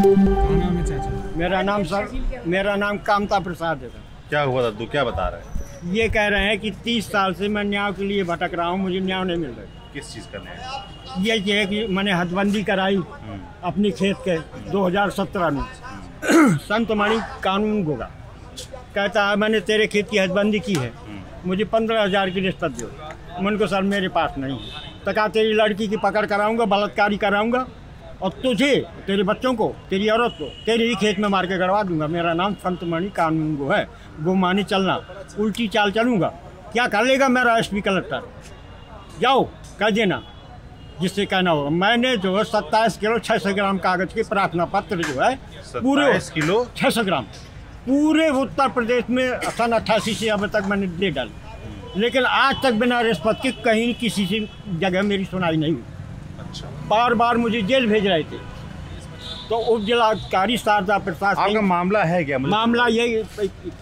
नाम है चाचा? मेरा नाम कामता प्रसाद है सर। क्या हुआ दादू, क्या बता रहे हैं? ये कह रहे हैं कि 30 साल से मैं न्याय के लिए भटक रहा हूँ, मुझे न्याय नहीं मिल रहा। किस चीज़ का न्याय? ये है कि मैंने हदबंदी कराई अपनी खेत के 2017 में। संतमणि कानून होगा, कहता है मैंने तेरे खेत की हदबंदी की है, मुझे 15,000 की रिश्वत दो। मन को सर मेरे पास नहीं है, तो कहा तेरी लड़की की पकड़ कराऊंगा, बलात्कारी कराऊंगा और तुझे, तेरे बच्चों को, तेरी औरत को तेरे ही खेत में मार के गड़वा दूंगा। मेरा नाम संतमणि कानून गो है, गुमानी चलना, उल्टी चाल चलूंगा। क्या कर लेगा मेरा एसपी कलेक्टर? जाओ कह देना जिससे कहना होगा। मैंने जो है 27 किलो 600 ग्राम कागज के प्रार्थना पत्र जो है पूरे 27 किलो 600 ग्राम पूरे उत्तर प्रदेश में सन 88 से अब तक मैंने दे डाली, लेकिन आज तक बिना रिश्वत के कहीं किसी से जगह मेरी सुनाई नहीं हुई। अच्छा, बार बार मुझे जेल भेज रहे थे। तो उप जिलाधिकारी शारदा प्रसाद आपका मामला है क्या? मामला ये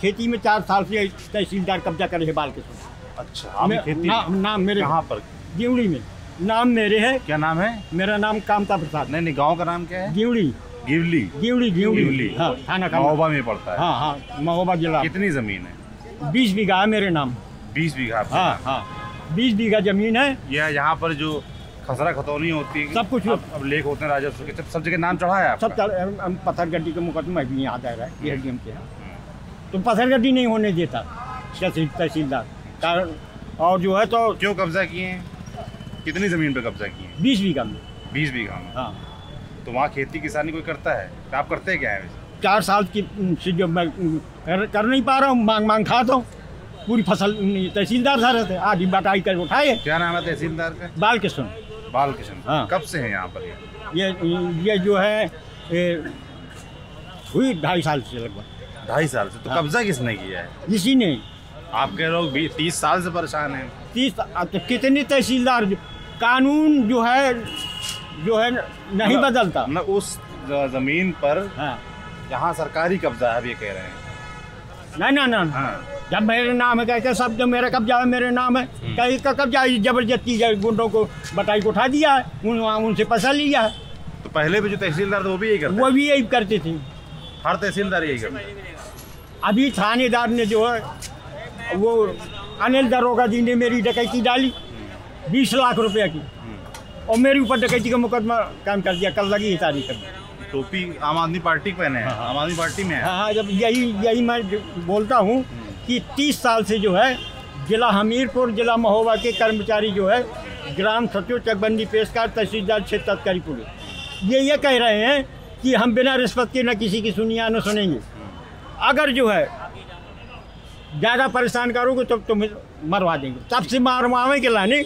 खेती में 4 साल से तहसीलदार कब्जा करे है बाल के साथ। अच्छा, आप खेती नाम मेरे कहाँ पर? गिवड़ी में नाम मेरे है। क्या नाम है? मेरा नाम कामता प्रसाद। नहीं, गांव का नाम क्या है? गिवड़ी। गिवली। हाँ, थाना का महोबा में पड़ता है। हाँ, महोबा जिला। कितनी जमीन है? 20 बीघा है मेरे नाम। 20 बीघा? हाँ, 20 बीघा जमीन है। यह यहाँ पर जो खसरा खतौनी होती है, सब कुछ अब लेख होते हैं राजस्व के, सब जगह नाम चढ़ा है सब। पत्थरगड्डी के मुकदमा भी याद आ रहा है, एडीएम के है, तो पत्थरगड्डी नहीं होने देता तहसीलदार कारण। और जो है तो क्यों कब्जा किए हैं? कितनी जमीन पर कब्जा किए हैं? 20 बीघा में। 20 बीघा में? हाँ। तो वहाँ खेती किसानी कोई करता है? आप करते क्या है? 4 साल की से जो मैं कर नहीं पा रहा हूँ, मांग खाता हूँ। पूरी फसल तहसीलदार सारे थे, आधी बटाई कर उठाए। क्या नाम है तहसीलदार का? बालकृष्ण। हाँ। कब से है यहाँ पर? ये जो है हुई 2.5 साल से लगभग। 2.5 साल से? तो कब्जा किसने किया है? इसी ने। आपके लोग 30 साल से परेशान हैं। 30 तो कितने तहसीलदार, कानून जो है नहीं बदलता मतलब उस जमीन पर हाँ। यहाँ सरकारी कब्जा है, ये कह रहे हैं? ना। हाँ। जब मेरे नाम है कहते सब जो मेरा कब्जा है, मेरे नाम है, कहीं का कब्जा जबरदस्ती गुंडों को बटाई को उठा दिया है, उनसे पैसा लिया है। तो पहले भी जो तहसीलदार थे वो भी यही करते? वो भी यही करते थे। हर तहसीलदार यही करते? अभी थानेदार ने जो है वो अनिल दरोगा जी ने मेरी डकैती डाली 20 लाख रुपए की, और मेरे ऊपर डकैती का मुकदमा कायम कर दिया। कल लगी है तारीख में। टोपी आम आदमी पार्टी पहने हैं? आम आदमी पार्टी में है? हाँ, जब यही मैं बोलता हूँ कि 30 साल से जो है जिला हमीरपुर, जिला महोबा के कर्मचारी जो है, ग्राम सचिव, चकबंदी पेशकार, तहसीलदार, क्षेत्र अधिकारी पुलिस, ये कह रहे हैं कि हम बिना रिश्वत के न किसी की सुनिया न सुनेंगे। अगर जो है ज़्यादा परेशान करोगे तो तुम्हें मरवा देंगे। तब से मारवावे के लाने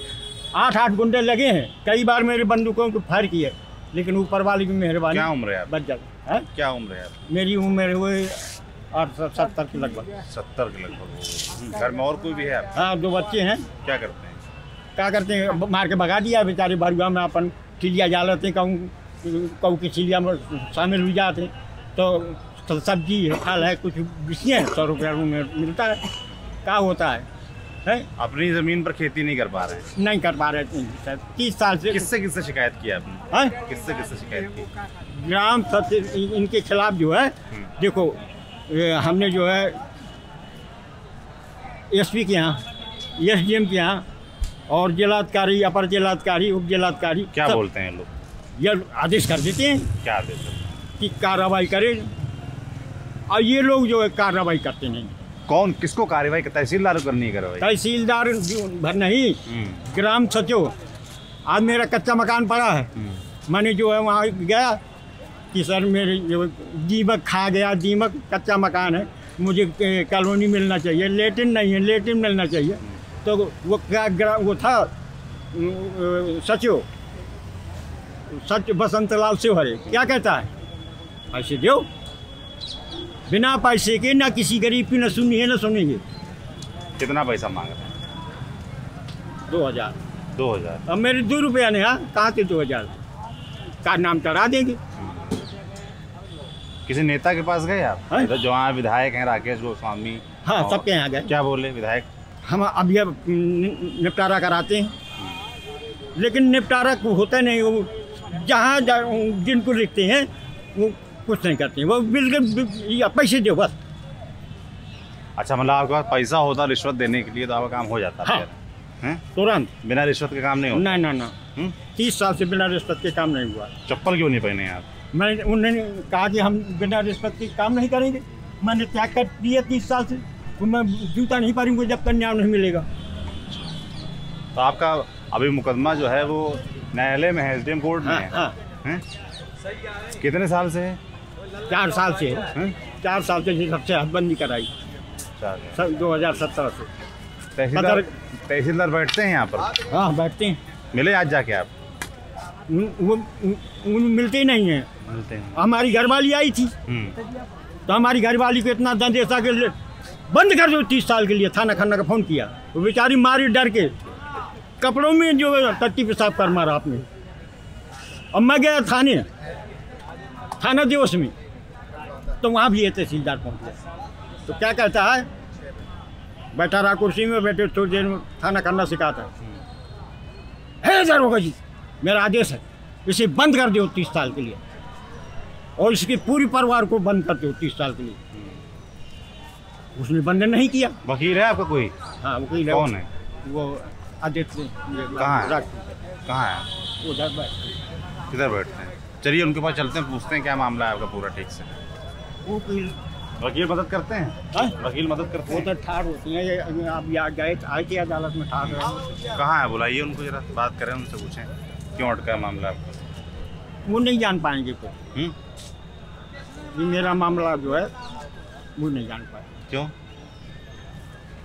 8 गुंडे लगे हैं। कई बार मेरे बंदूकों को फायर किए, लेकिन ऊपर वाले की मेहरबानी। क्या उम्र है? बच जाए। क्या उम्र है? मेरी उम्र हुई 70 के लगभग। 70 के लगभग। घर में और कोई भी है आप? हाँ, 2 बच्चे हैं। क्या करते हैं? क्या करते हैं, मार के भगा दिया बेचारे। भरुआ में अपन चिड़िया जा लेते, कहूँ की चिड़िया में शामिल हो जाते, तो सब्जी है, फल है, कुछ बिछिए 100 रुपया में मिलता है। क्या होता है? अपनी ज़मीन पर खेती नहीं कर पा रहे हैं? नहीं कर पा रहे सर 30 साल से। किससे शिकायत की आपने? हैं? किससे शिकायत की? ग्राम सचिव इनके खिलाफ जो है, देखो हमने जो है एसपी के यहाँ, एसडीएम के यहाँ, और जिलाधिकारी, अपर जिलाधिकारी, उप जिलाधिकारी। क्या बोलते हैं लोग? ये आदेश कर देते हैं। क्या आदेश? कि कार्रवाई करें, और ये लोग जो है कार्रवाई करते नहीं। कौन किसको कार्रवाई? तहसीलदार को करनी है कार्रवाई? तहसीलदार भर नहीं, ग्राम सचिव। आज मेरा कच्चा मकान पड़ा है, मैंने जो है वहाँ गया कि सर मेरे जो दीमक खा गया, दीमक, कच्चा मकान है, मुझे कॉलोनी मिलना चाहिए, लेटिन नहीं है, लेटिन मिलना चाहिए। तो वो क्या, वो था सचिव बसंतलाल शिवहरे, क्या कहता है, पैसे दो, बिना पैसे के ना किसी गरीब की न सुनिए न सुनेंगे। कितना पैसा मांग रहे हैं? 2000। 2000? अब मेरे 2 रुपया नहीं। हाँ, कहाँ से 2000 का नाम चढ़ा देंगे। किसी नेता के पास गए आप? तो जो वहाँ विधायक हैं राकेश गोस्वामी। हाँ, सबके यहाँ गए। क्या बोले विधायक? हम अभी अब निपटारा कराते हैं, लेकिन निपटारा होता नहीं। वो जहाँ जिनको लिखते हैं वो कुछ नहीं करते, वो बिल्कुल पैसे दो बस। अच्छा, मतलब आपके पास पैसा होता रिश्वत देने के लिए तो आपका काम हो जाता हाँ। है? तुरंत, बिना रिश्वत के काम नहीं होता? ना 30 साल से बिना रिश्वत के काम नहीं हुआ। चप्पल क्यों नहीं पहने आप? मैं उन्होंने कहा कि हम बिना रिश्वत के काम नहीं करेंगे, मैंने त्याग कर दिया 30 साल से, तो मैं जूता नहीं पहनूंगा जब तक न्याय नहीं मिलेगा। तो आपका अभी मुकदमा जो है वो न्यायालय में है, SDM कोर्ट में है? कितने साल से है? 4 साल से है। 4 साल से सबसे हदबंदी कराई 2017 से। तहसीलदार बैठते हैं यहाँ पर? हाँ बैठते हैं। मिले आज जाके आप? वो मिलते ही नहीं हैं। मिलते हैं। हमारी घरवाली आई थी तो हमारी घरवाली को इतना दंदेसा के बंद कर दो 30 साल के लिए, थाना खन्ना का फ़ोन किया, वो बेचारी मारी डर के, कपड़ों में जो टट्टी पेशाब कर मारा आपने। अब मैं गया थाना देवस में, तो वहाँ भी ये तहसीलदार पहुँच, तो क्या कहता है, बैठा रहा कुर्सी में, बैठे थोड़ी देर में थाना खन्ना से कहा था, है दरोगा जी मेरा आदेश है, इसे बंद कर दो 30 साल के लिए, और इसके पूरी परिवार को बंद कर दो 30 साल के लिए। उसने बंद नहीं किया। वकील है आपका कोई? हाँ वकील है। कौन है वो? आदित्य। कहाँ है? कहाँ है? उधर किधर बैठते हैं? चलिए उनके पास चलते हैं, पूछते हैं क्या मामला है आपका पूरा ठीक से। वकील मदद करते हैं? वकील मदद करते हैं? वो तो ठाड़ होती हैं, आप यहाँ गए आए थे अदालत में ठाड़ रहे। कहाँ है? बुलाइए उनको, जरा बात करें उनसे, पूछें क्यों अटका है मामला आपका। वो नहीं जान पाएंगे कोई। ये मेरा मामला जो है वो नहीं जान पाए। क्यों?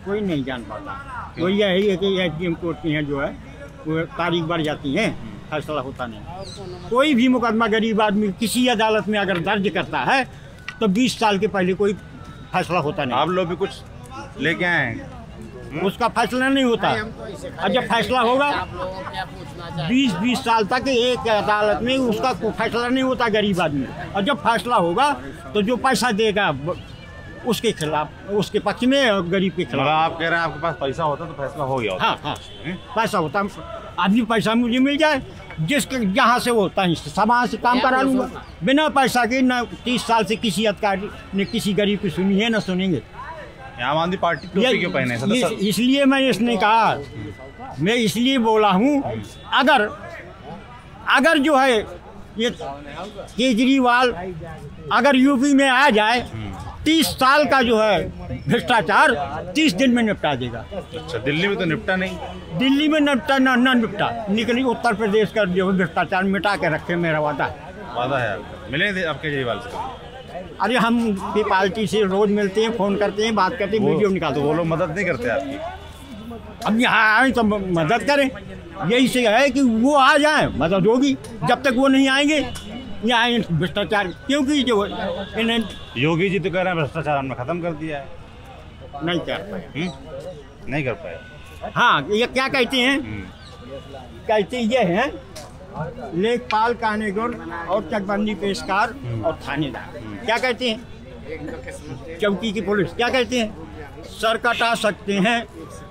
कोई नहीं जान पाता। वो यही है कि SDM कोर्ट की हैं जो है वो तारीख बढ़ जाती हैं, फैसला होता नहीं। कोई भी मुकदमा गरीब आदमी किसी अदालत में अगर दर्ज करता है तो 20 साल के पहले कोई फैसला होता नहीं। आप लोग भी कुछ लेके आए हैं? उसका फैसला नहीं होता, और जब फैसला होगा 20-20 साल तक एक अदालत में उसका कोई फैसला नहीं होता गरीब आदमी, और जब फैसला होगा तो जो पैसा देगा उसके खिलाफ, उसके पक्ष में, गरीब के खिलाफ। आप कह रहे हैं आपके पास पैसा होता तो फैसला हो गया होता? हाँ पैसा होता, अभी पैसा मुझे मिल जाए, जिसके जहाँ से होता है समाज से काम करा लूँगा बिना पैसा के। न 30 साल से किसी अधिकारी ने किसी गरीब की सुनी है, न सुनेंगे। आम आदमी पार्टी टोपी क्यों पहने? इसलिए मैंने इसने कहा, मैं इसलिए बोला हूँ, अगर जो है ये केजरीवाल अगर यूपी में आ जाए, 30 साल का जो है भ्रष्टाचार 30 दिन में निपटा देगा। अच्छा, दिल्ली में तो निपटा नहीं? दिल्ली में निपटा ना निपटा, निकली उत्तर प्रदेश का जो भ्रष्टाचार मिटा के रखे, मेरा वादा है। वादा है आपका? मिले थे आपके केजरीवाल से? अरे हम भी पार्टी से रोज मिलते हैं, फोन करते हैं, बात करते हैं, वीडियो निकालते। तो वो लोग मदद नहीं करते आपकी? अब यहाँ आए तो मदद करें, यही से है कि वो आ जाए मदद होगी, जब तक वो नहीं आएंगे यहाँ भ्रष्टाचार, क्योंकि जो इन्हें योगी जी तो कह रहे हैं भ्रष्टाचार हमने खत्म कर दिया है। नहीं कर पाए। नहीं कर पाए? हाँ, ये क्या कहते हैं, कहते ये हैं लेखपाल, कानूनगोर और चकबंदी पेशकार और थानेदार। क्या कहते हैं चौकी की पुलिस? क्या कहते हैं, सर कटा सकते हैं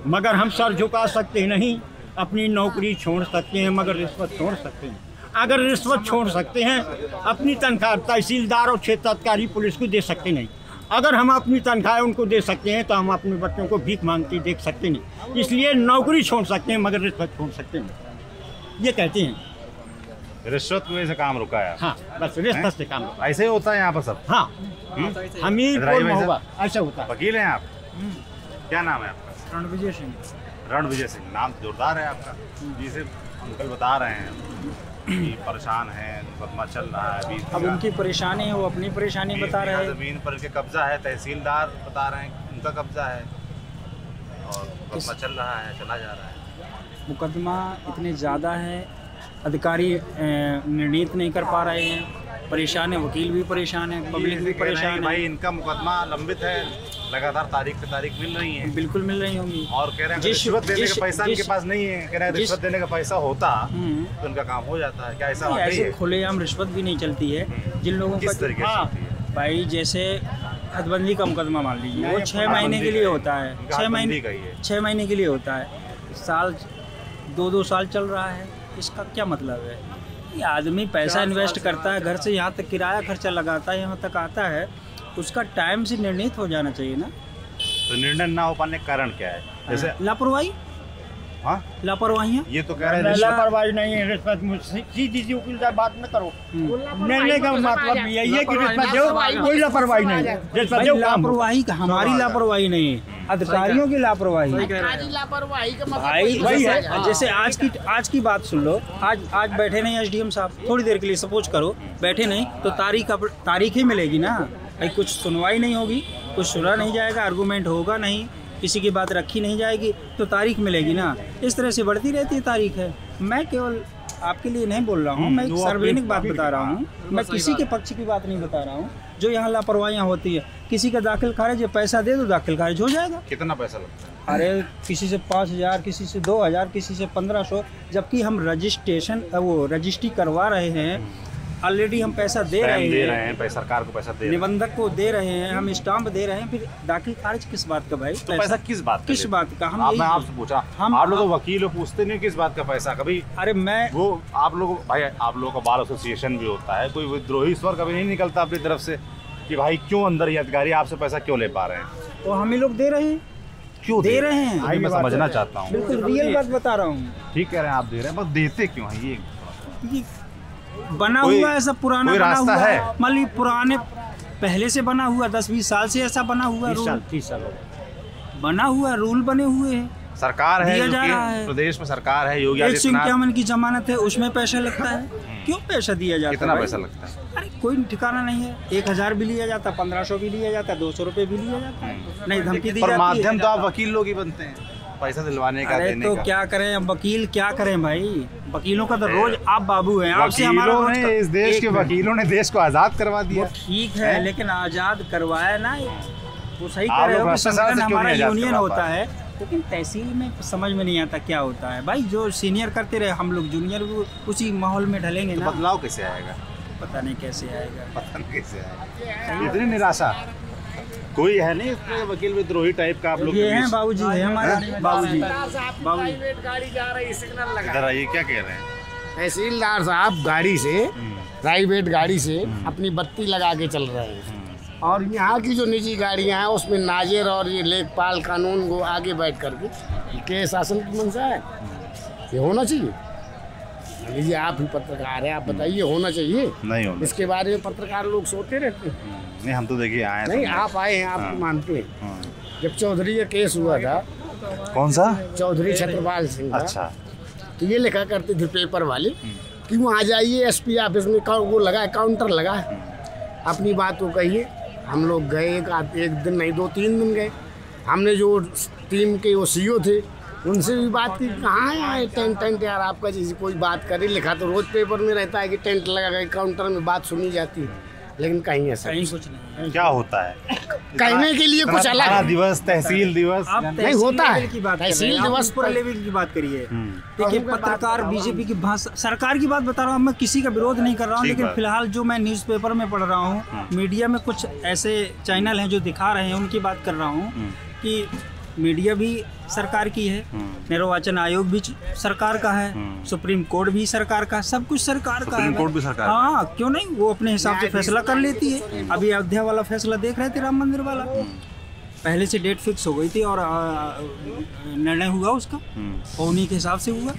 मगर हम सर झुका सकते नहीं, अपनी नौकरी छोड़ सकते हैं मगर रिश्वत छोड़ सकते हैं। अगर रिश्वत छोड़ सकते हैं, अपनी तनख्वाह तहसीलदार और क्षेत्र अधिकारी पुलिस को दे सकते नहीं। अगर हम अपनी तनख्वाह उनको दे सकते हैं तो हम अपने बच्चों को भीख मांगते देख सकते नहीं। इसलिए नौकरी छोड़ सकते हैं मगर रिश्वत छोड़ सकते नहीं, ये कहते हैं। रिश्वत की वजह से काम रुका है? हाँ बस रिश्वत से काम रुका। ऐसे ही होता है यहाँ पर सब? हाँ हमीरपुर महुआ ऐसा होता है। वकील हैं आप? क्या नाम है आपका? रणविजय सिंह। रणविजय सिंह, नाम जोरदार है आपका। जिसे अंकल बता रहे हैं कि परेशान है, मुकदमा चल रहा है अभी। अब उनकी परेशानी है, वो अपनी परेशानी बता रहे हैं। जमीन पर के कब्जा है, तहसीलदार बता रहे हैं उनका कब्जा है, और मुकदमा चल रहा है, चला जा रहा है। मुकदमा इतने ज़्यादा है, अधिकारी निर्णित नहीं कर पा रहे हैं, परेशान है, वकील भी परेशान है, पब्लिक भी परेशान है। भाई इनका मुकदमा लंबित है, लगातार तारीख पे तारीख मिल रही है। बिल्कुल मिल रही होंगी। और कह रहे हैं रिश्वत देने का पैसा इनके पास नहीं है, कह रहे हैं रिश्वत देने का पैसा होता तो इनका काम हो जाता है। क्या ऐसा वाकई है? खुलेआम रिश्वत भी नहीं चलती है जिन लोगों किस तरीके से चलती है? भाई जैसे हदबंदी का मुकदमा मान लीजिए, वो 6 महीने के लिए होता है, 6 महीने के लिए होता है, साल 2-2 साल चल रहा है, इसका क्या मतलब है? आदमी पैसा इन्वेस्ट करता है, घर से यहाँ तक किराया खर्चा लगाता है, यहाँ तक आता है, उसका टाइम से निर्णित हो जाना चाहिए ना। तो निर्णय ना हो पाने का कारण क्या है? जैसे लापरवाही, हाँ लापरवाहियाँ। ये तो कह रहे हैं लापरवाही नहीं है, रिश्वत सीधी वकील साहब बात न करो। निर्णय का मतलब यही है कि रिश्वत दो, कोई लापरवाही नहीं है। रिश्वत दो, लापरवाही हमारी लापरवाही नहीं है, अधिकारियों की लापरवाही। भाई वही है। जैसे आज की बात सुन लो, आज बैठे नहीं एसडीएम साहब, थोड़ी देर के लिए सपोज करो बैठे नहीं, तो तारीख ही मिलेगी ना भाई। कुछ सुनवाई नहीं होगी, कुछ सुना नहीं जाएगा, आर्गूमेंट होगा नहीं, किसी की बात रखी नहीं जाएगी, तो तारीख मिलेगी ना। इस तरह से बढ़ती रहती है तारीख है। मैं केवल आपके लिए नहीं बोल रहा हूँ, मैं एक सार्वजनिक बात बता रहा हूँ, मैं किसी के पक्ष की बात नहीं बता रहा हूँ। जो यहाँ लापरवाहियाँ होती है, किसी का दाखिल खारिज, पैसा दे दो दाखिल खारिज हो जाएगा। कितना पैसा लगता है? अरे किसी से 5,000, किसी से 2,000, किसी से 1,500, जबकि हम रजिस्ट्री करवा रहे हैं, ऑलरेडी हम पैसा दे रहे हैं, सरकार को पैसा दे रहे हैं, निबंधक को दे रहे हैं, हम स्टाम्प दे रहे हैं, फिर दाखिल खारिज किस बात का भाई? तो पैसा किस बात का? मैं आपसे पूछा, आप लोग वकील हो, पूछते नहीं किस बात का पैसा कभी? अरे मैं वो आप लोग भाई, आप लोगों का बार एसोसिएशन भी होता है, कोई विद्रोही स्वर कभी नहीं निकलता अपनी तरफ से कि भाई क्यों अंदर ये अधिकारी आपसे पैसा क्यों ले पा रहे हैं? तो हम ही लोग दे रहे हैं, क्यों दे रहे हैं? मैं समझना चाहता हूँ। बिल्कुल रियल बात बता रहा हूँ। ठीक कह रहे हैं आप, दे रहे हैं, बस देते क्यों है? ये बना हुआ है, सब पुराना बना हुआ है, मान ली पुराने पहले से बना हुआ, 10-20 साल से ऐसा बना हुआ, 30 साल बना हुआ, रूल बने हुए हैं। सरकार है, प्रदेश में सरकार है, योगी आदित्यनाथ की जमानत है, उसमें पैसा लगता है। क्यों पैसा दिया जाता है? कितना पैसा लगता है? अरे कोई ठिकाना नहीं है। 1,000 भी लिया जाता, 1,500 भी लिया जाता, 200 रुपए भी लिया जाता है, नहीं धमकी दी जाती है। माध्यम तो आप वकील लोग ही बनते हैं पैसा दिलवाने का, देने तो का। क्या करें अब, वकील क्या करें भाई? वकीलों का तो रोज आप बाबू हैं, आपसे हमारा इस देश के वकीलों ने देश को आजाद करवा दिया। ठीक है, लेकिन आजाद करवाया ना, वो सही कह रहे हो कि संगठन हमारा यूनियन होता है, लेकिन तहसील में समझ में नहीं आता क्या होता है भाई। जो सीनियर करते रहे, हम लोग जूनियर उसी माहौल में ढलेंगे ना। बदलाव कैसे आएगा? पता नहीं कैसे आएगा, पता नहीं कैसे आएगा। इतनी निराशा कोई है नहीं, वकील विद्रोही टाइप का आप लोग? ये हैं बाबूजी, है हमारे बाबूजी। प्राइवेट गाड़ी जा रही, सिग्नल लगा। इधर आइए, क्या कह रहे हैं? तहसीलदार साहब गाड़ी से, प्राइवेट गाड़ी से अपनी बत्ती लगा के चल रहे हैं, और यहाँ की जो निजी गाड़ियाँ हैं उसमें नाजिर और ये लेखपाल कानून को आगे बैठ करके के शासन की मंशा है। ये होना चाहिए। लीजिए, आप ही पत्रकार हैं, आप बताइए होना चाहिए? नहीं होना। इसके बारे में पत्रकार लोग सोते रहते हैं। नहीं, हम तो देखिए आए नहीं, आप आए हैं, आप मानते हैं। जब चौधरी का केस हुआ था, कौन सा? चौधरी छत्रपाल सिंह का, अच्छा, तो ये लिखा करते थे पेपर वाले कि वहाँ जाइए एसपी ऑफिस में, वो लगा काउंटर लगा, अपनी बात को कहिए। हम लोग गए, एक दिन नहीं 2-3 दिन गए। हमने जो टीम के वो सीईओ थे उनसे भी बात की, कहाँ है टेंट यार आपका, जैसे कोई बात करे, लिखा तो रोज पेपर में रहता है कि टेंट लगा गए, काउंटर में बात सुनी जाती है, लेकिन कहीं ऐसा कहीं कुछ नहीं। क्या होता है? कहने के लिए कुछ अलग है। दिवस, तहसील दिवस नहीं होता है, तहसील दिवस पूरा लेवल की बात करिए। देखिए, पत्रकार बीजेपी की भाषा, सरकार की बात बता रहा हूँ, मैं किसी का विरोध नहीं कर रहा हूँ, लेकिन फिलहाल जो मैं न्यूज़पेपर में पढ़ रहा हूँ, मीडिया में कुछ ऐसे चैनल हैं जो दिखा रहे हैं, उनकी बात कर रहा हूँ कि मीडिया भी सरकार की है, निर्वाचन आयोग भी सरकार का है, सुप्रीम कोर्ट भी सरकार का, सब कुछ सरकार का है। सुप्रीम कोर्ट भी सरकार, हाँ, क्यों नहीं? वो अपने हिसाब से फैसला कर लेती है। अभी अयोध्या वाला फैसला देख रहे थे, राम मंदिर वाला, पहले से डेट फिक्स हो गई थी और निर्णय हुआ उसका, और उन्हीं के हिसाब से हुआ,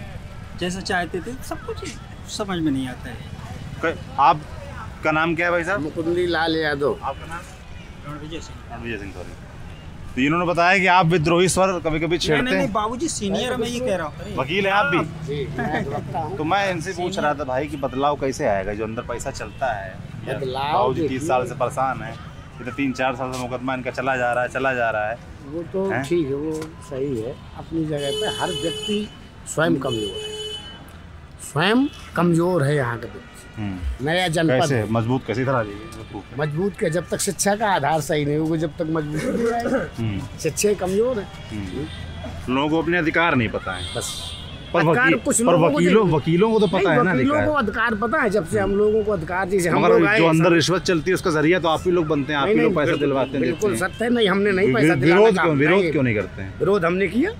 जैसा चाहते थे। सब कुछ समझ में नहीं आता है। आपका नाम क्या है भाई साहब? मुकुंदी लाल यादव। आपका नाम? विजय सिंह। सॉरी। तो इन्होंने बताया कि आप विद्रोही स्वर कभी कभी छेड़ते हैं। नहीं, बाबूजी सीनियर, मैं ये कह रहा हूँ। वकील हैं आप भी? तो मैं इनसे पूछ रहा था भाई कि बदलाव कैसे आएगा? जो अंदर पैसा चलता है, बाबूजी 30 साल से परेशान है, इधर 3-4 साल से मुकदमा इनका चला जा रहा है। वो तो ठीक है, वो सही है अपनी जगह पे। हर व्यक्ति स्वयं कमजोर है, स्वयं कमजोर है यहाँ का व्यक्ति। नया जनपद मजबूत कैसी तरह मजबूत के, जब तक शिक्षा का आधार सही नहीं होगा, जब तक मजबूत नहीं आएगा। शिक्षा कमजोर है, लोगों को अपने अधिकार नहीं पता है बस। पर वकीलों को तो पता है ना, वकीलों को अधिकार पता है। जब से हम लोगों को अधिकार, जैसे हम लोग जो अंदर रिश्वत चलती है उसका जरिया तो आप ही लोग बनते हैं, आप ही लोग पैसा दिलवाते हैं। बिल्कुल सत्य है। नहीं, हमने नहीं पैसा दिलवाया। विरोध क्यों नहीं करते हैं? विरोध हमने किया।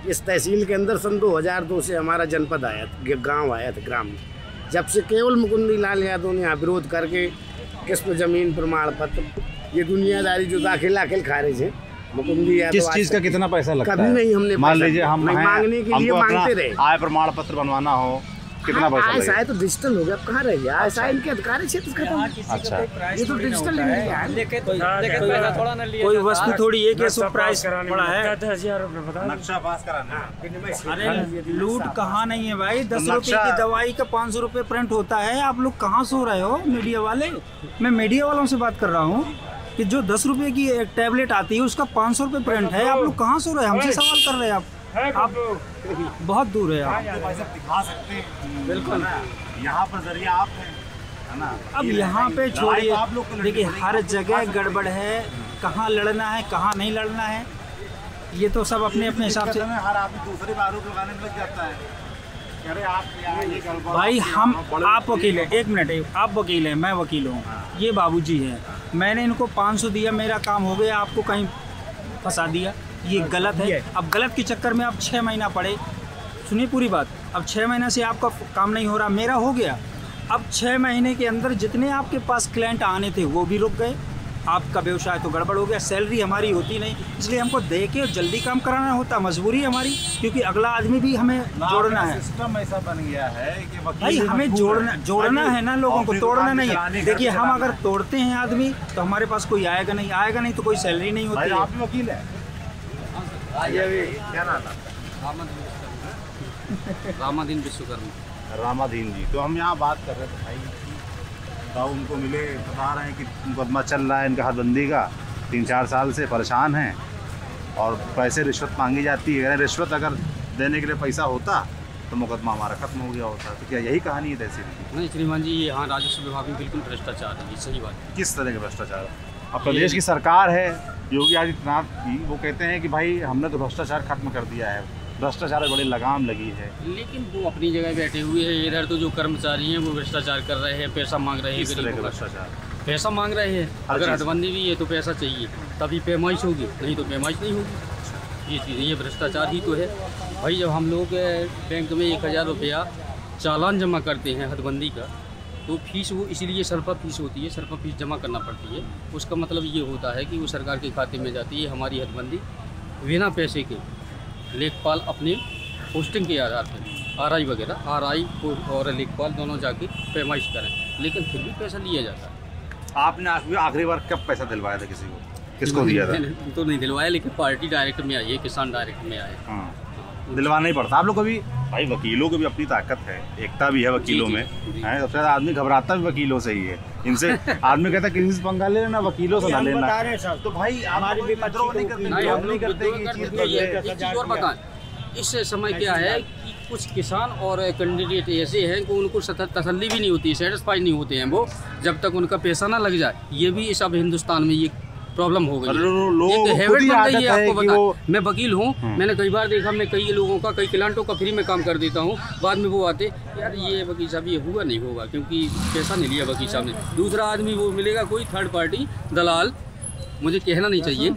इस तहसील के अंदर सन 2002 से हमारा जनपद आया था, गाँव आया था, ग्राम में जब से केवल मुकुंदी लाल यादव ने यहाँ विरोध करके किस्म जमीन प्रमाण पत्र ये दुनियादारी जो दाखिल खा रहे थे मुकुंदी यादव, किस चीज का कितना पैसा लगता है? कभी नहीं हमने मान लीजिए हम मांगने के लिए मांगते रहे, आय प्रमाण पत्र बनवाना हो कितना पैसा लगेगा? ऐसा है तो डिजिटल हो गया, अब कहाँ रह गया ऐसा है, इनके अधिकारी क्षेत्र खत्म। अच्छा, ये तो डिजिटल कोई वस्तु थोड़ी एक ऐसा प्राइस पड़ा है। नक्शा पास कराना। अरे लूट कहाँ नहीं है भाई, 10 रुपए की दवाई का 500 रुपए प्रिंट होता है। आप लोग कहाँ सो रहे हो मीडिया वाले? मैं मीडिया वालों से बात कर रहा हूँ कि जो 10 रुपए की एक टैबलेट आती है उसका 500 रुपए प्रिंट है। आप लोग कहाँ सो रहे हैं? हमसे सवाल कर रहे हैं आप बहुत दूर है आप। दिखा सकते हैं बिल्कुल, यहाँ पर जरिए आप है ना। अब यहाँ पे छोड़िए, देखिए हर जगह गड़बड़ है, कहाँ लड़ना है कहाँ नहीं लड़ना है ये तो सब अपने अपने हिसाब से। हर आदमी दूसरे पे आरोप लगाने में लग जाता है। अरे आप भाई हम आप वकील हैं, एक मिनट, आप वकील हैं मैं वकील हूँ, ये बाबूजी हैं, मैंने इनको 500 दिया, मेरा काम हो गया, आपको कहीं फंसा दिया, ये गलत है। अब गलत के चक्कर में आप 6 महीना पड़े, सुनिए पूरी बात, अब 6 महीना से आपका काम नहीं हो रहा, मेरा हो गया। अब 6 महीने के अंदर जितने आपके पास क्लाइंट आने थे वो भी रुक गए, आपका व्यवसाय तो गड़बड़ हो गया, सैलरी हमारी होती नहीं, इसलिए हमको दे के जल्दी काम कराना होता, मजबूरी है हमारी, क्योंकि अगला आदमी भी हमें जोड़ना है। सिस्टम ऐसा बन गया है कि भाई हमें जोड़ना है ना, लोगों को तोड़ना नहीं है। देखिए हम अगर तोड़ते हैं आदमी तो हमारे पास कोई आएगा नहीं तो कोई सैलरी नहीं होती है। आप भी वकील है? क्या नाम था? रामाधीन विश्वकर्मा। रामाधीन जी, तो हम यहाँ बात कर रहे थे भाई, तो उनको मिले, बता रहे हैं कि मुकदमा चल रहा है इनका हदबंदी का, 3-4 साल से परेशान हैं और पैसे रिश्वत मांगी जाती है। अगर रिश्वत अगर देने के लिए पैसा होता तो मुकदमा हमारा खत्म हो गया होता। तो क्या यही कहानी है तहसील की? नहीं श्रीमान जी, यहाँ राजस्व विभाग में बिल्कुल भ्रष्टाचार है, ये सही बात है। किस तरह के भ्रष्टाचार? अब प्रदेश की सरकार है योगी आदित्यनाथ की, वो कहते हैं कि भाई हमने तो भ्रष्टाचार खत्म कर दिया है, भ्रष्टाचार में बड़ी लगाम लगी है, लेकिन वो अपनी जगह बैठे हुए हैं। इधर तो जो कर्मचारी हैं वो भ्रष्टाचार कर रहे हैं, पैसा मांग रहे हैं, किस तरह गरीबों का का भ्रष्टाचार? पैसा मांग रहे हैं। अगर हदबंदी भी है तो पैसा चाहिए, तभी पैमाइश होगी, नहीं तो पैमाइश नहीं होगी। ये चीज़, ये भ्रष्टाचार ही तो है भाई। जब हम लोग बैंक में 1000 रुपया चालान जमा करते हैं हदबंदी का, तो फीस वो इसलिए सरफा फीस होती है, सरफा फीस जमा करना पड़ती है। उसका मतलब ये होता है कि वो सरकार के खाते में जाती है। हमारी हदबंदी बिना पैसे के लेखपाल अपने पोस्टिंग के आधार पर आरआई वगैरह, आरआई और लेखपाल दोनों जाके पैमाइश करें, लेकिन फिर भी पैसा लिया जाता है। आपने आखिरी बार कब पैसा दिलवाया था किसी को? किसको दिया था? तो नहीं दिलवाया, लेकिन पार्टी डायरेक्ट में आई है, किसान डायरेक्ट में आए। हाँ, दिलवाना ही पड़ता। आप लोग को भी भाई, वकीलों की भी अपनी ताकत है, एकता भी है वकीलों में, है। सबसे ज़्यादा आदमी घबराता भी वकीलों से ही है। इनसे आदमी कहता है किसी से पंगा ले लेना, वकीलों से ना लेना। तो भाई हमारी भी विद्रोह नहीं करते, नहीं करते कि एक चीज़ और बताएं, इस समय क्या है कि कुछ किसान और कैंडिडेट ऐसे हैं कि उनको तसल्ली भी नहीं होती, सेटिस्फाई नहीं होते हैं वो, जब तक उनका पैसा ना लग जाए। ये भी इस अब हिंदुस्तान में ये प्रॉब्लम हो गई है, ये हैबिट बन गई है। आपको बता, मैं वकील हूँ, मैंने कई बार देखा, मैं कई लोगों का, कई क्लाइंटों का फ्री में काम कर देता हूँ, बाद में वो आते यार ये वकील साहब ये हुआ नहीं होगा क्योंकि पैसा नहीं लिया वकील साहब ने। दूसरा आदमी वो मिलेगा, कोई थर्ड पार्टी दलाल, मुझे कहना नहीं चाहिए,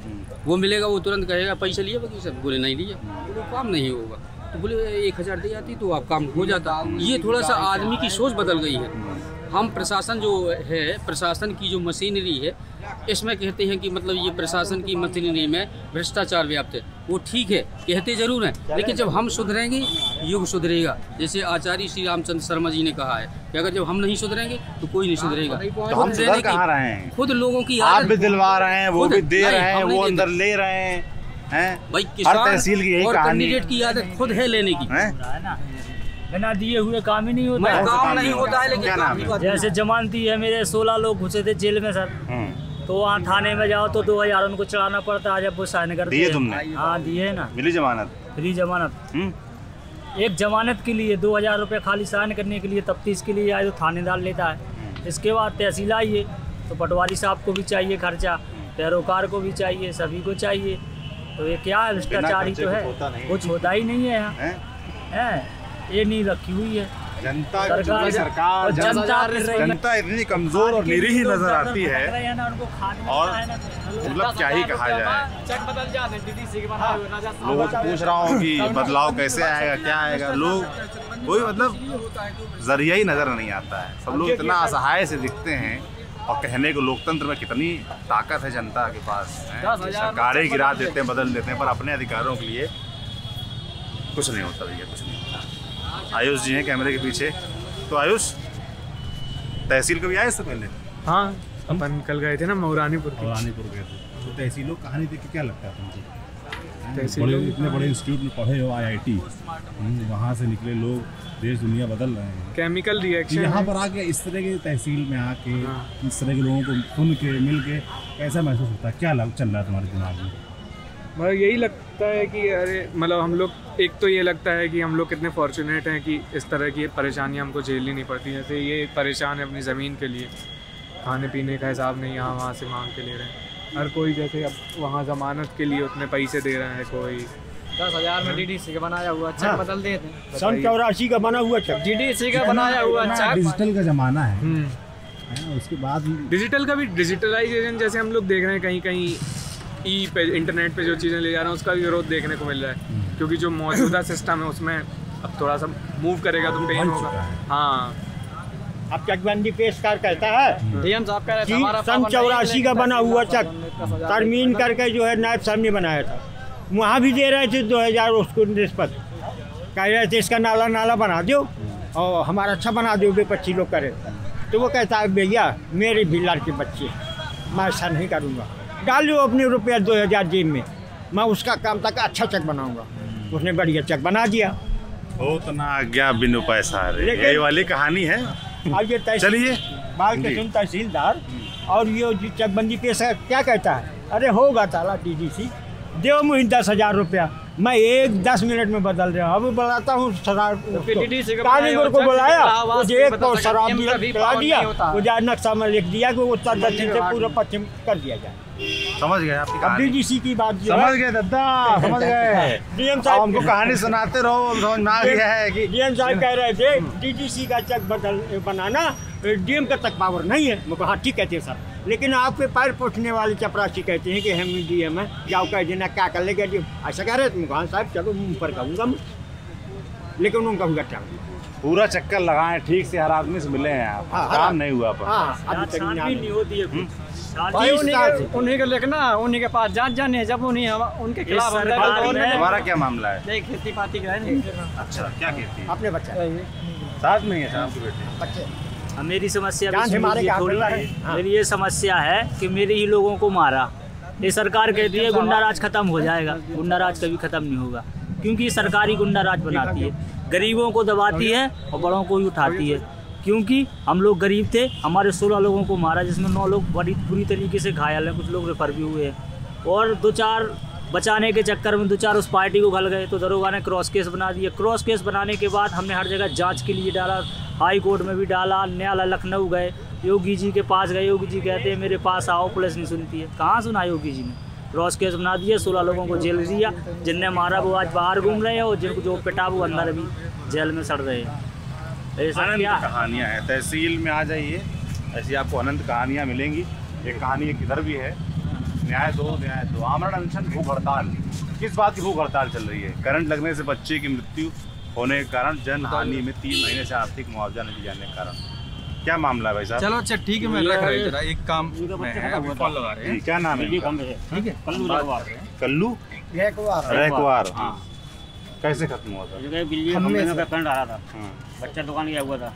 वो मिलेगा, वो तुरंत कहेगा पैसा लिया वकील साहब, बोले नहीं लिया, वो काम नहीं होगा। तो बोले 1000 दे जाती तो आप काम हो जाता। ये थोड़ा सा आदमी की सोच बदल गई है। हम प्रशासन जो है, प्रशासन की जो मशीनरी है, इसमें कहते हैं कि मतलब ये प्रशासन की मशीनरी में भ्रष्टाचार व्याप्त है, वो ठीक है, कहते ज़रूर हैं, लेकिन जब हम सुधरेंगे युग सुधरेगा। जैसे आचार्य श्री रामचंद्र शर्मा जी ने कहा है कि अगर जब हम नहीं सुधरेंगे तो कोई नहीं सुधरेगा। तो हम सुधर कहाँ रहे हैं? खुद लोगों की आप भी दिलवा रहे हैं, वो भी दे रहे हैं, वो अंदर ले रहे हैं भाई। हर तहसील की यही और कहानी कैंडिडेट की आदत खुद है लेने की। बिना दिए हुए काम ही नहीं होता है। काम नहीं होता है, लेकिन जैसे जमानती है, मेरे 16 लोग घुसे थे जेल में सर, तो वहाँ थाने में जाओ तो 2000 उनको चढ़ाना पड़ता है जब वो साइन करते हैं। दिए तुमने? हाँ दिए ना, मिली जमानत? फ्री जमानत। एक जमानत के लिए 2000 रुपये खाली साइन करने के लिए, तफ्तीश के लिए आए तो थानेदार लेता है। इसके बाद तहसील आई है तो पटवारी साहब को भी चाहिए खर्चा, पैरोकार को भी चाहिए, सभी को चाहिए। तो ये क्या है, भ्रष्टाचार ही तो है, कुछ होता ही नहीं है यहाँ है। ये नहीं रखी हुई है जनता, सरकार जनता इतनी कमजोर और निरीह ही नजर आती है, और मतलब क्या ही कहा जाए। लोगों से पूछ रहा हूँ कि बदलाव कैसे आएगा, क्या आएगा, लोग कोई मतलब जरिया ही नज़र नहीं आता है। सब लोग इतना असहाय से दिखते हैं और कहने को लोकतंत्र में कितनी ताकत है जनता के पास, सरकारें गिरा देते हैं, बदल देते हैं, पर अपने अधिकारों के लिए कुछ नहीं होता भैया, कुछ नहीं होता। आयुष जी हैं कैमरे के पीछे। तो आयुष, तहसील कभी आए इससे पहले? हाँ, अपन कल गए थे ना मौरानीपुर के। मौरानीपुर गए थे। तो तहसीलों कहानी देख के क्या लगता है तुमको? तहसील इतने बड़े इंस्टीट्यूट में पढ़े हो, IIT, वहाँ से निकले लोग, देश दुनिया बदल रहे हैं। केमिकल रिएक्शन यहाँ पर आके इस तरह की तहसील में आके इस तरह के लोगों को सुन के मिल के कैसा महसूस होता है? क्या चल रहा है तुम्हारे दिमाग में? मतलब यही लगता है कि अरे मतलब हम लोग, एक तो ये लगता है कि हम लोग कितने फॉर्चुनेट हैं कि इस तरह की परेशानियाँ हमको झेलनी नहीं पड़ती। जैसे ये परेशान है अपनी ज़मीन के लिए, खाने पीने का हिसाब नहीं यहाँ वहाँ से मांग के ले रहे हैं। हर कोई जैसे अब वहाँ ज़मानत के लिए उतने पैसे दे रहा है, कोई 10,000 में DDC का बनाया हुआ चेक बदल देते हैं। सन 84 का बना हुआ चेक, DDC का बनाया हुआ चेक। डिजिटल का जमाना है, उसके बाद डिजिटल का भी डिजिटलाइजेशन जैसे हम लोग देख रहे हैं कहीं कहीं पे इंटरनेट पे जो चीज़ें ले जा रहे हैं उसका भी विरोध देखने को मिल रहा है, क्योंकि जो मौजूदा सिस्टम है उसमें अब थोड़ा सा मूव करेगा तो पेन होगा। हाँ, अब चकबंदी पेश कर कहता है DM साहब कह रहे थे कि हमारा सन 84 का बना हुआ चेक तरमीम करके जो है नायब साहब ने बनाया था, वहाँ भी दे रहे थे 2000 उसको निस्बत, कह रहे थे इसका नाला बना दो और हमारा अच्छा बना दो, बेपच्ची लोग करे। तो वो कहता है भैया मेरे भी लड़के बच्चे, मैं ऐसा नहीं करूँगा, डाल लो अपने रुपया 2000 जेब में, मैं उसका काम तक अच्छा चेक बनाऊँगा। उसने बढ़िया चेक बना दिया। उतना आज्ञा बिनु पैसा, यही वाली कहानी है। अब ये चलिए बाल के सुन तहसीलदार और ये चकबंदी पेश क्या कहता है, अरे होगा ताला DDC, दो मुझे 10,000 रुपया, मैं 10 मिनट में बदल रहा हूँ। अब बुलाता हूँ कारीगर को बुलाया, मुझे एक पाव शराब पिला दिया, मुझे नक्शा में लिख दिया कि उत्तर दक्षिण से पूरा पश्चिम कर दिया जाए। समझ गए आपकी अब कहानी? DDC की बात समझ गए दादा, समझ गए। DM साहब हमको कहानी सुनाते रहो, समझ में आ गया है कि DM साहब कह रहे थे DDC का चेक बनाना DM का तक पावर नहीं है। मैं हाँ ठीक कहते हैं सर, लेकिन आप पे पैर पोछने वाले चपरासी कहते हैं कि हम DM है, जाओ कह देना क्या कर लेगा DM, ऐसा कह रहे थे। हाँ साहब चलो मुँह पर कहूँगा मैं, लेकिन उनका हुआ क्या पूरा चक्कर लगाए, ठीक से हर आदमी से मिले हैं आप, काम नहीं हुआ पर। अभी तक नहीं होती है भाई, उन्हीं के लिखना, उन्हीं के पास जांच जाने, जब उनके खिलाफ हमारा क्या मामला है? खेती पाती का है। अच्छा, क्या खेती? अपने बच्चे साथ में ही है आपके बेटे? बच्चे मेरी समस्या जान हमारे क्या थोड़ी है? मेरी ये समस्या है कि मेरे ही लोगों को मारा। ये सरकार कहती है गुंडा राज खत्म हो जाएगा, गुंडा राज कभी खत्म नहीं होगा, क्योंकि सरकारी गुंडा राज बनाती है, गरीबों को दबाती है और बड़ों को ही उठाती है। क्योंकि हम लोग गरीब थे, हमारे 16 लोगों को मारा, जिसमें 9 लोग बड़ी बुरी तरीके से घायल हैं, कुछ लोग रेफर भी हुए हैं, और 2-4 बचाने के चक्कर में 2-4 उस पार्टी को गल गए, तो दरोगा ने क्रॉस केस बना दिया। क्रॉस केस बनाने के बाद हमने हर जगह जांच के लिए डाला, हाई कोर्ट में भी डाला, न्यायालय लखनऊ गए, योगी जी के पास गए, योगी जी कहते हैं मेरे पास आओ, पुलिस नहीं सुनती है। कहाँ सुना योगी जी ने? क्रॉस केस बना दिया, 16 लोगों को जेल दिया, जिनने मारा वो आज बाहर घूम रहे हैं और जिनको जो पिटा वो अंदर अभी जेल में सड़ रहे हैं। ऐसा क्या कहानियाँ हैं? तहसील में आ जाइए, ऐसी आपको अनंत कहानियाँ मिलेंगी। एक कहानी एक इधर भी है, न्याय दो, आमरण अनशन, भूख हड़ताल। किस बात की भूख हड़ताल चल रही है? करंट लगने से बच्चे की मृत्यु होने के कारण जन हानि में 3 महीने से आर्थिक मुआवजा नहीं दिए जाने के कारण। क्या मामला है भाई साहब? चलो अच्छा ठीक है, मैं रख रहा हूँ जरा, एक काम में है, अभी कॉल लगा रहे हैं। क्या नाम है? ठीक है, कल्लू रैकवार। कैसे खत्म हुआ था? बिजली का करंट आ रहा था, बच्चा दुकान गया हुआ था,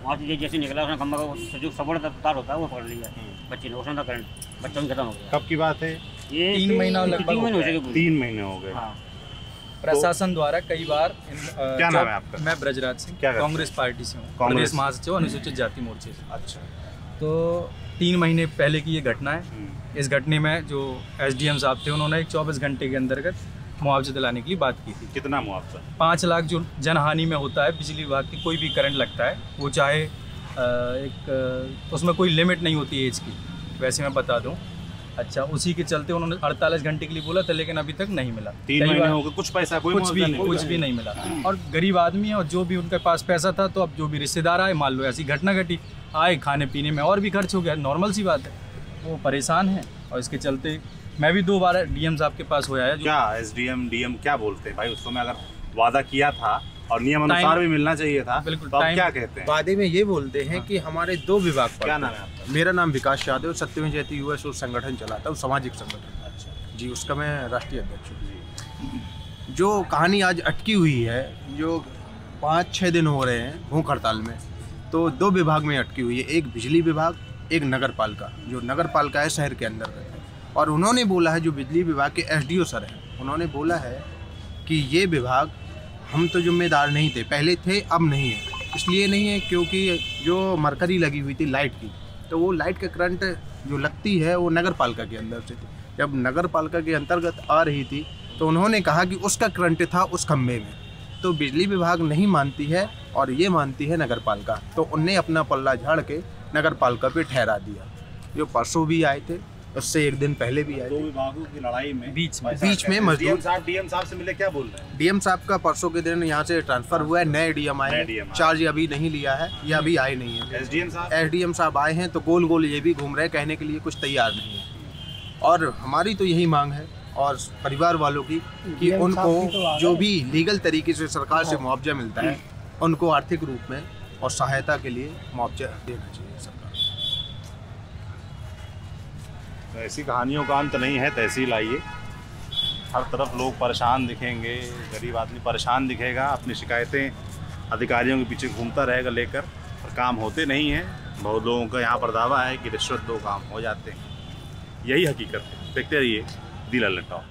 वहाँ से जैसे निकला उसने खम्बा का जो सबड़ तार होता है वो पकड़ लिया, बच्चे ने उसने था करंट, बच्चा खत्म हो गया। कब की बात है? ये 3 महीना लगभग 3 महीने हो गए। प्रशासन द्वारा कई बार क्या नाम है आपका? मैं ब्रजराज सिंह, कांग्रेस पार्टी से हूँ, प्रदेश महासचिव अनुसूचित जाति मोर्चे से। अच्छा, तो 3 महीने पहले की ये घटना है। इस घटने में जो SDM साहब थे उन्होंने एक 24 घंटे के अंतर्गत मुआवजा दिलाने के लिए बात की थी। कितना मुआवजा? 5 लाख जो जनहानि में होता है बिजली विभाग की, कोई भी करंट लगता है, वो चाहे उसमें कोई लिमिट नहीं होती एज की, वैसे मैं बता दूं। अच्छा, उसी के चलते उन्होंने 48 घंटे के लिए बोला था, लेकिन अभी तक नहीं मिला। 3 महीने हो गए, कुछ पैसा कुछ भी नहीं मिला। और गरीब आदमी है, और जो भी उनके पास पैसा था, तो अब जो भी रिश्तेदार आए, मान लो ऐसी घटना घटी, आए खाने पीने में और भी खर्च हो गया, नॉर्मल सी बात है, वो परेशान है। और इसके चलते मैं भी 2 बार DM साहब के पास होया है। क्या SDM DM क्या बोलते हैं भाई? उसको मैं अगर वादा किया था और नियम अनुसार भी मिलना चाहिए था। बिल्कुल। तो आप क्या कहते हैं? वादे में ये बोलते हैं कि हमारे 2 विभाग पर। क्या नाम है आपका? मेरा नाम विकास यादव, सत्यमेव जयते युवा शोध संगठन चलाता हूँ, सामाजिक संगठन। अच्छा जी, उसका मैं राष्ट्रीय अध्यक्ष हूँ। जो कहानी आज अटकी हुई है, जो 5-6 दिन हो रहे हैं भूख हड़ताल में, तो 2 विभाग में अटकी हुई है, एक बिजली विभाग, एक नगर पालिका। जो नगर पालिका है शहर के अंदर है, और उन्होंने बोला है, जो बिजली विभाग के एसडीओ सर हैं, उन्होंने बोला है कि ये विभाग हम तो जिम्मेदार नहीं थे, पहले थे अब नहीं है। इसलिए नहीं है क्योंकि जो मरकरी लगी हुई थी लाइट की, तो वो लाइट का करंट जो लगती है वो नगर पालिका के अंदर से थी। जब नगर पालिका के अंतर्गत आ रही थी तो उन्होंने कहा कि उसका करंट था उस खम्भे में, तो बिजली विभाग नहीं मानती है और ये मानती है नगर पालिका, तो उनने अपना पल्ला झाड़ के नगर पालिका पे ठहरा दिया। जो परसों भी आए थे, उससे एक दिन पहले भी आए 2 थे। विभागों की लड़ाई में बीच में मजदूर डीएम साहब से मिले, क्या बोल रहे हैं? डीएम साहब का परसों के दिन यहाँ से ट्रांसफर हुआ है, नए डीएम आए हैं, चार्ज अभी नहीं लिया है, ये अभी आए नहीं है। एसडीएम साहब आए हैं तो गोल गोल ये भी घूम रहे हैं, कहने के लिए कुछ तैयार नहीं है। और हमारी तो यही मांग है और परिवार वालों की कि उनको जो भी लीगल तरीके से सरकार से मुआवजा मिलता है, उनको आर्थिक रूप में और सहायता के लिए मुआवजा देना चाहिए सरकार। तो ऐसी कहानियों का अंत नहीं है, तहसील आइए, हर तरफ लोग परेशान दिखेंगे, गरीब आदमी परेशान दिखेगा, अपनी शिकायतें अधिकारियों के पीछे घूमता रहेगा लेकर, और काम होते नहीं हैं। बहुत लोगों का यहाँ पर दावा है कि रिश्वत दो काम हो जाते हैं, यही हकीकत है। देखते रहिए दी लल्लन टॉक।